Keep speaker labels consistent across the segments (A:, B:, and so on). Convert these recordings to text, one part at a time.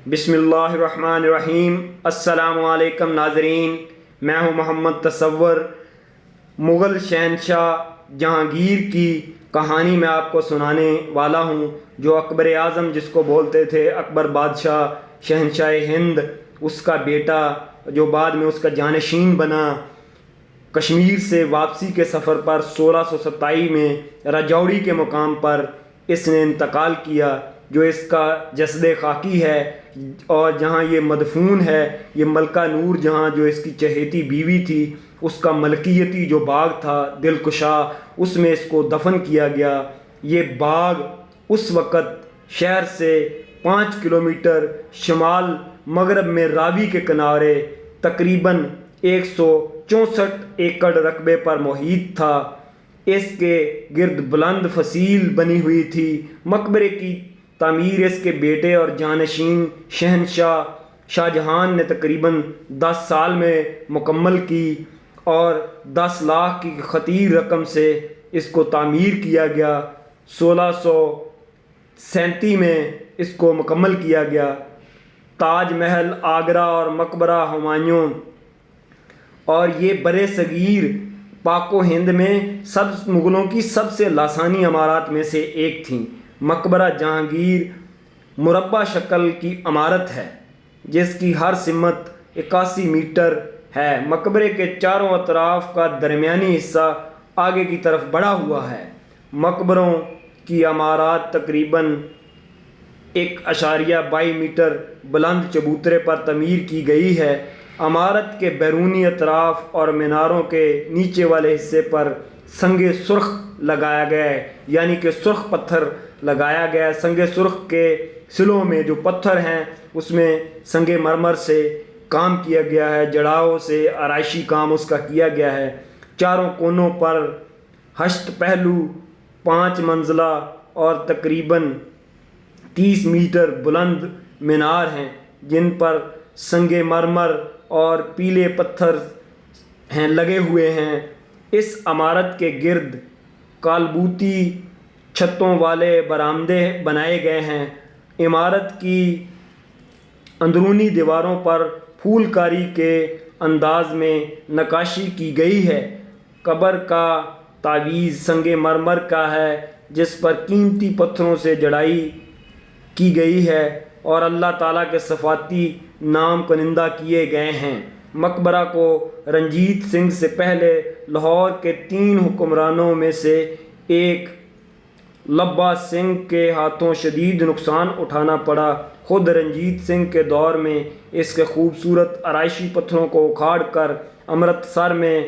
A: بسم اللہ الرحمن الرحیم۔ السلام علیکم ناظرین، میں ہوں محمد تصور۔ مغل شہنشاہ جہانگیر کی کہانی میں آپ کو سنانے والا ہوں، جو اکبر اعظم جس کو بولتے تھے، اکبر بادشاہ شہنشاہ ہند، اس کا بیٹا جو بعد میں اس کا جانشین بنا، کشمیر سے واپسی کے سفر پر 1627 میں راجوری کے مقام پر اس نے انتقال کیا، جو اس کا جسد خاکی ہے، اور جہاں یہ مدفون ہے، یہ ملکہ نور جہاں جو اس کی چہیتی بیوی تھی، اس کا ملکیتی جو باغ تھا دلکشا، اس میں اس کو دفن کیا گیا۔ یہ باغ اس وقت شہر سے 5 کلومیٹر شمال مغرب میں راوی کے کنارے تقریباً 164 ایکڑ رقبے پر محیط تھا۔ اس کے گرد بلند فصیل بنی ہوئی تھی۔ مقبرے کی تعمیر اس کے بیٹے اور جانشین شہنشاہ شاہجہان نے تقریباً 10 سال میں مکمل کی، اور 10 لاکھ کی خطیر رقم سے اس کو تعمیر کیا گیا۔ 1637 میں اس کو مکمل کیا گیا۔ تاج محل آگرہ اور مقبرہ ہمایوں اور یہ برِ صغیر پاک و ہند میں مغلوں کی سب سے لاسانی عمارات میں سے ایک تھیں۔ مقبرہ جہانگیر مربع شکل کی عمارت ہے، جس کی ہر سمت 81 میٹر ہے۔ مقبرے کے چاروں اطراف کا درمیانی حصہ آگے کی طرف بڑھا ہوا ہے۔ مقبروں کی عمارات تقریباً 1.22 میٹر بلند چبوترے پر تعمیر کی گئی ہے۔ عمارت کے بیرونی اطراف اور میناروں کے نیچے والے حصے پر سنگ سرخ لگایا گیا ہے، یعنی کہ سرخ پتھر لگایا گیا ہے۔ سنگ سرخ کے سلوں میں جو پتھر ہیں، اس میں سنگ مرمر سے کام کیا گیا ہے، جڑاؤ سے آرائشی کام اس کا کیا گیا ہے۔ چاروں کونوں پر 8 پہلو 5 منزلہ اور تقریباً 30 میٹر بلند مینار ہیں، جن پر سنگ مرمر اور پیلے پتھر لگے ہوئے ہیں۔ اس عمارت کے گرد کالبوتی چھتوں والے برآمدے بنائے گئے ہیں۔ عمارت کی اندرونی دیواروں پر پھول کاری کے انداز میں نقاشی کی گئی ہے۔ قبر کا تعویذ سنگ مرمر کا ہے، جس پر قیمتی پتھروں سے جڑائی کی گئی ہے اور اللہ تعالیٰ کے صفاتی نام کنندہ کیے گئے ہیں۔ مقبرہ کو رنجیت سنگھ سے پہلے لاہور کے 3 حکمرانوں میں سے ایک لبا سنگھ کے ہاتھوں شدید نقصان اٹھانا پڑا۔ خود رنجیت سنگھ کے دور میں اس کے خوبصورت آرائشی پتھروں کو اکھاڑ کر امرتسر میں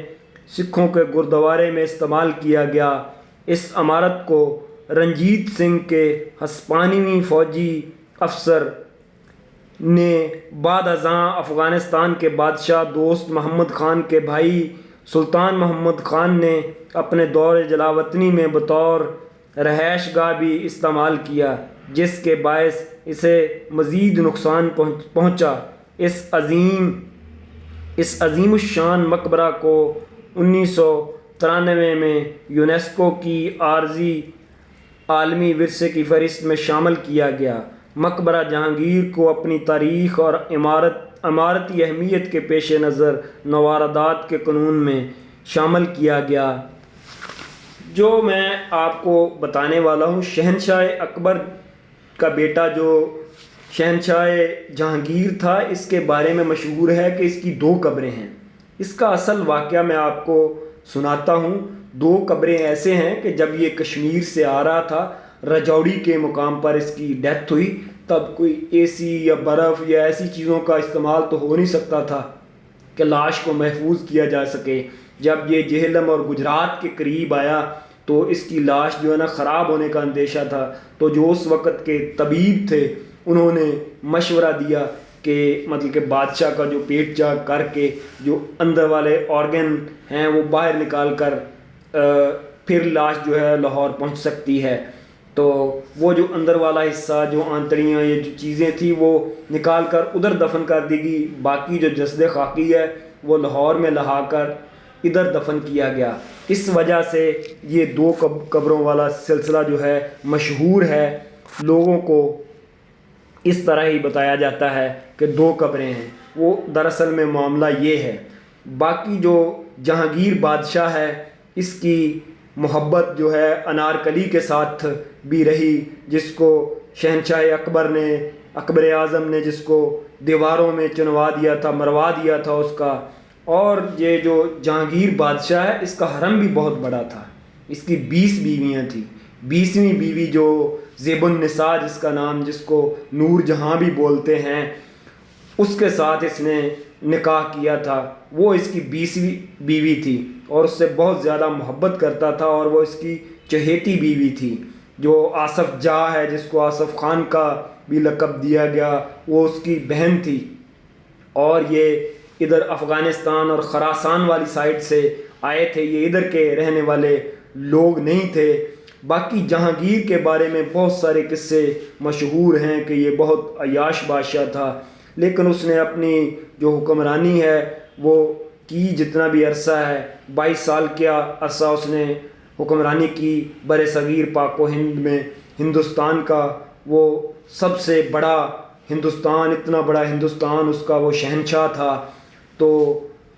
A: سکھوں کے گردوارے میں استعمال کیا گیا۔ اس عمارت کو رنجیت سنگھ کے ہسپانوی فوجی افسر نے بعد ازاں افغانستان کے بادشاہ دوست محمد خان کے بھائی سلطان محمد خان نے اپنے دور جلاوطنی میں بطور رہائش گاہ بھی استعمال کیا، جس کے باعث اسے مزید نقصان پہنچا۔ اس عظیم الشان مقبرہ کو 1993 میں یونیسکو کی عارضی عالمی ورثے کی فہرست میں شامل کیا گیا۔ مقبرہ جہانگیر کو اپنی تاریخ اور عمارتی اہمیت کے پیش نظر نوادرات کے قانون میں شامل کیا گیا۔ جو میں آپ کو بتانے والا ہوں، شہنشاہ اکبر کا بیٹا جو شہنشاہ جہانگیر تھا، اس کے بارے میں مشہور ہے کہ اس کی 2 قبریں ہیں۔ اس کا اصل واقعہ میں آپ کو سناتا ہوں۔ 2 قبریں ایسے ہیں کہ جب یہ کشمیر سے آ رہا تھا، راجوری کے مقام پر اس کی ڈیتھ ہوئی، تب کوئی اے سی یا برف یا ایسی چیزوں کا استعمال تو ہو نہیں سکتا تھا کہ لاش کو محفوظ کیا جا سکے۔ جب یہ جہلم اور گجرات کے قریب آیا تو اس کی لاش جو ہے نا خراب ہونے کا اندیشہ تھا، تو جو اس وقت کے طبیب تھے انہوں نے مشورہ دیا کہ مطلب کہ بادشاہ کا جو پیٹ چاک کر کے جو اندر والے آرگن ہیں وہ باہر نکال کر پھر لاش جو ہے لاہور پہنچ سکتی ہے۔ تو وہ جو اندر والا حصہ، جو آنتڑیاں، یہ جو چیزیں تھیں، وہ نکال کر ادھر دفن کر دی گئی۔ باقی جو جسد خاکی ہے وہ لاہور میں لہا کر ادھر دفن کیا گیا۔ اس وجہ سے یہ 2 قبروں والا سلسلہ جو ہے مشہور ہے، لوگوں کو اس طرح ہی بتایا جاتا ہے کہ 2 قبریں ہیں، وہ دراصل میں معاملہ یہ ہے۔ باقی جو جہانگیر بادشاہ ہے، اس کی محبت جو ہے انارکلی کے ساتھ بھی رہی، جس کو شہنشاہ اکبر اعظم نے جس کو دیواروں میں چنوا دیا تھا، مروا دیا تھا اس کا۔ اور یہ جو جہانگیر بادشاہ ہے، اس کا حرم بھی بہت بڑا تھا، اس کی 20 بیویاں تھیں۔ 20ویں بیوی جو زیب النساء جس کا نام، جس کو نور جہاں بھی بولتے ہیں، اس کے ساتھ اس نے نکاح کیا تھا۔ وہ اس کی 20ویں بیوی تھی اور اس سے بہت زیادہ محبت کرتا تھا، اور وہ اس کی چہیتی بیوی تھی۔ جو آصف جاہ ہے، جس کو آصف خان کا بھی لقب دیا گیا، وہ اس کی بہن تھی، اور یہ ادھر افغانستان اور خراسان والی سائڈ سے آئے تھے، یہ ادھر کے رہنے والے لوگ نہیں تھے۔ باقی جہانگیر کے بارے میں بہت سارے قصے مشہور ہیں کہ یہ بہت عیاش بادشاہ تھا، لیکن اس نے اپنی جو حکمرانی ہے وہ کی، جتنا بھی عرصہ ہے 22 سال کا عرصہ اس نے حکمرانی کی بر صغیر پاک و ہند میں۔ ہندوستان کا وہ سب سے بڑا ہندوستان، اتنا بڑا ہندوستان، اس کا وہ شہنشاہ تھا۔ تو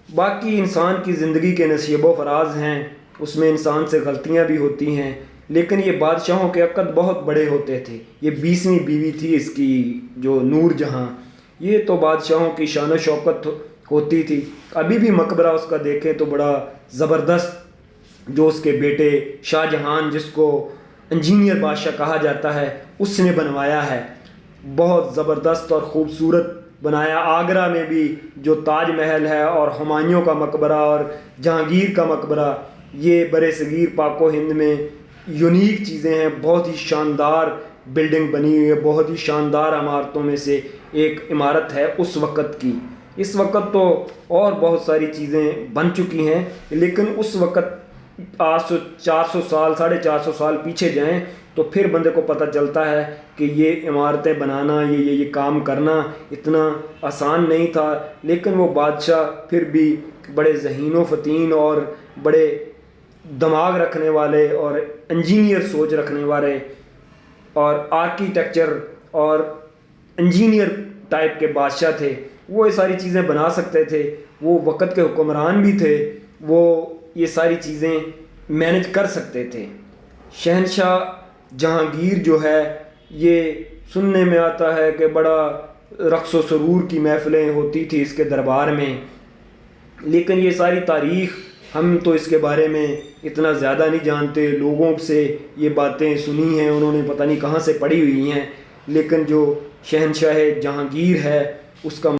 A: باقی انسان کی زندگی کے نصیب و فراز ہیں، اس میں انسان سے غلطیاں بھی ہوتی ہیں، لیکن یہ بادشاہوں کے عقد بہت بڑے ہوتے تھے۔ یہ 20ویں بیوی تھی اس کی جو نور جہاں، یہ تو بادشاہوں کی شان و شوکت ہوتی تھی۔ ابھی بھی مقبرہ اس کا دیکھیں تو بڑا زبردست، جو اس کے بیٹے شاہ جہان، جس کو انجینئر بادشاہ کہا جاتا ہے، اس نے بنوایا ہے، بہت زبردست اور خوبصورت بنایا۔ آگرہ میں بھی جو تاج محل ہے، اور ہمایوں کا مقبرہ اور جہانگیر کا مقبرہ، یہ بر صغیر پاک و ہند میں یونیک چیزیں ہیں، بہت ہی شاندار بلڈنگ بنی ہوئی ہے، بہت ہی شاندار عمارتوں میں سے ایک عمارت ہے اس وقت کی۔ اس وقت تو اور بہت ساری چیزیں بن چکی ہیں، لیکن اس وقت 400 سال 450 سال پیچھے جائیں تو پھر بندے کو پتہ چلتا ہے کہ یہ عمارتیں بنانا، یہ کام کرنا اتنا آسان نہیں تھا۔ لیکن وہ بادشاہ پھر بھی بڑے ذہین و فطین اور بڑے دماغ رکھنے والے اور انجینئر سوچ رکھنے والے اور آرکیٹیکچر اور انجینئر ٹائپ کے بادشاہ تھے۔ وہ یہ ساری چیزیں بنا سکتے تھے، وہ وقت کے حکمران بھی تھے، وہ یہ ساری چیزیں مینج کر سکتے تھے۔ شہنشاہ جہانگیر جو ہے، یہ سننے میں آتا ہے کہ بڑا رقص و سرور کی محفلیں ہوتی تھی اس کے دربار میں، لیکن یہ ساری تاریخ ہم تو اس کے بارے میں اتنا زیادہ نہیں جانتے۔ لوگوں سے یہ باتیں سنی ہیں، انہوں نے پتہ نہیں کہاں سے پڑھی ہوئی ہیں، لیکن جو شہنشاہ جہانگیر ہے اس کا